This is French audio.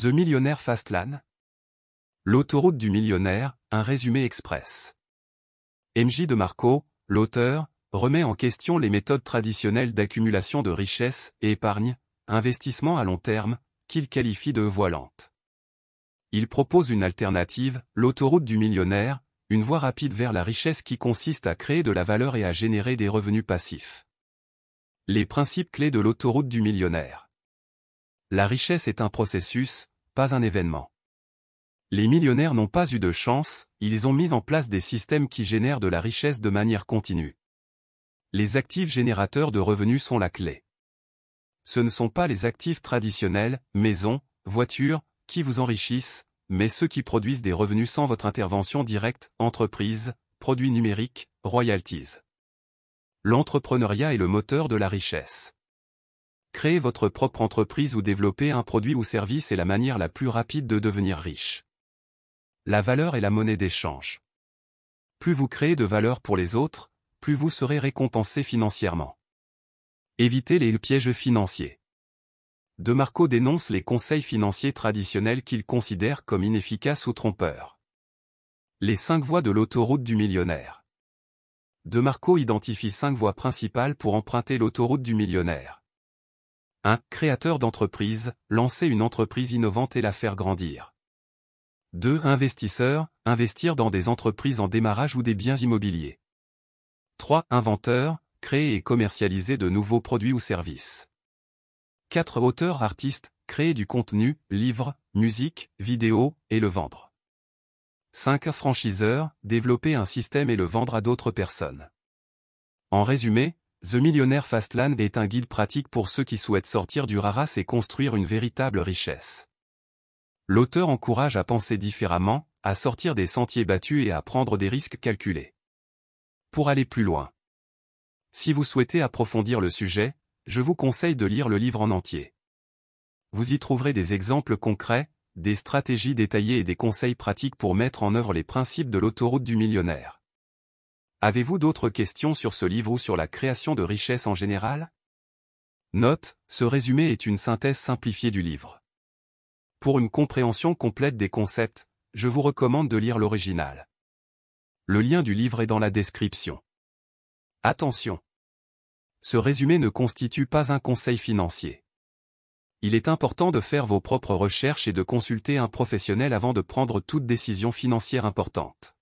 The Millionaire Fastlane. L'autoroute du millionnaire, un résumé express. MJ DeMarco, l'auteur, remet en question les méthodes traditionnelles d'accumulation de richesses et épargne, investissement à long terme, qu'il qualifie de voie lente. Il propose une alternative, l'autoroute du millionnaire, une voie rapide vers la richesse qui consiste à créer de la valeur et à générer des revenus passifs. Les principes clés de l'autoroute du millionnaire. La richesse est un processus, pas un événement. Les millionnaires n'ont pas eu de chance, ils ont mis en place des systèmes qui génèrent de la richesse de manière continue. Les actifs générateurs de revenus sont la clé. Ce ne sont pas les actifs traditionnels, maisons, voitures, qui vous enrichissent, mais ceux qui produisent des revenus sans votre intervention directe, entreprise, produits numériques, royalties. L'entrepreneuriat est le moteur de la richesse. Créer votre propre entreprise ou développer un produit ou service est la manière la plus rapide de devenir riche. La valeur est la monnaie d'échange. Plus vous créez de valeur pour les autres, plus vous serez récompensé financièrement. Évitez les pièges financiers. DeMarco dénonce les conseils financiers traditionnels qu'il considère comme inefficaces ou trompeurs. Les 5 voies de l'autoroute du millionnaire. DeMarco identifie 5 voies principales pour emprunter l'autoroute du millionnaire. 1. Créateur d'entreprise, lancer une entreprise innovante et la faire grandir. 2. Investisseur, investir dans des entreprises en démarrage ou des biens immobiliers. 3. Inventeur, créer et commercialiser de nouveaux produits ou services. 4. Auteur artiste, créer du contenu, livres, musique, vidéos, et le vendre. 5. Franchiseur, développer un système et le vendre à d'autres personnes. En résumé, The Millionaire Fastlane est un guide pratique pour ceux qui souhaitent sortir du haras et construire une véritable richesse. L'auteur encourage à penser différemment, à sortir des sentiers battus et à prendre des risques calculés. Pour aller plus loin. Si vous souhaitez approfondir le sujet, je vous conseille de lire le livre en entier. Vous y trouverez des exemples concrets, des stratégies détaillées et des conseils pratiques pour mettre en œuvre les principes de l'autoroute du millionnaire. Avez-vous d'autres questions sur ce livre ou sur la création de richesse en général? Note, ce résumé est une synthèse simplifiée du livre. Pour une compréhension complète des concepts, je vous recommande de lire l'original. Le lien du livre est dans la description. Attention! Ce résumé ne constitue pas un conseil financier. Il est important de faire vos propres recherches et de consulter un professionnel avant de prendre toute décision financière importante.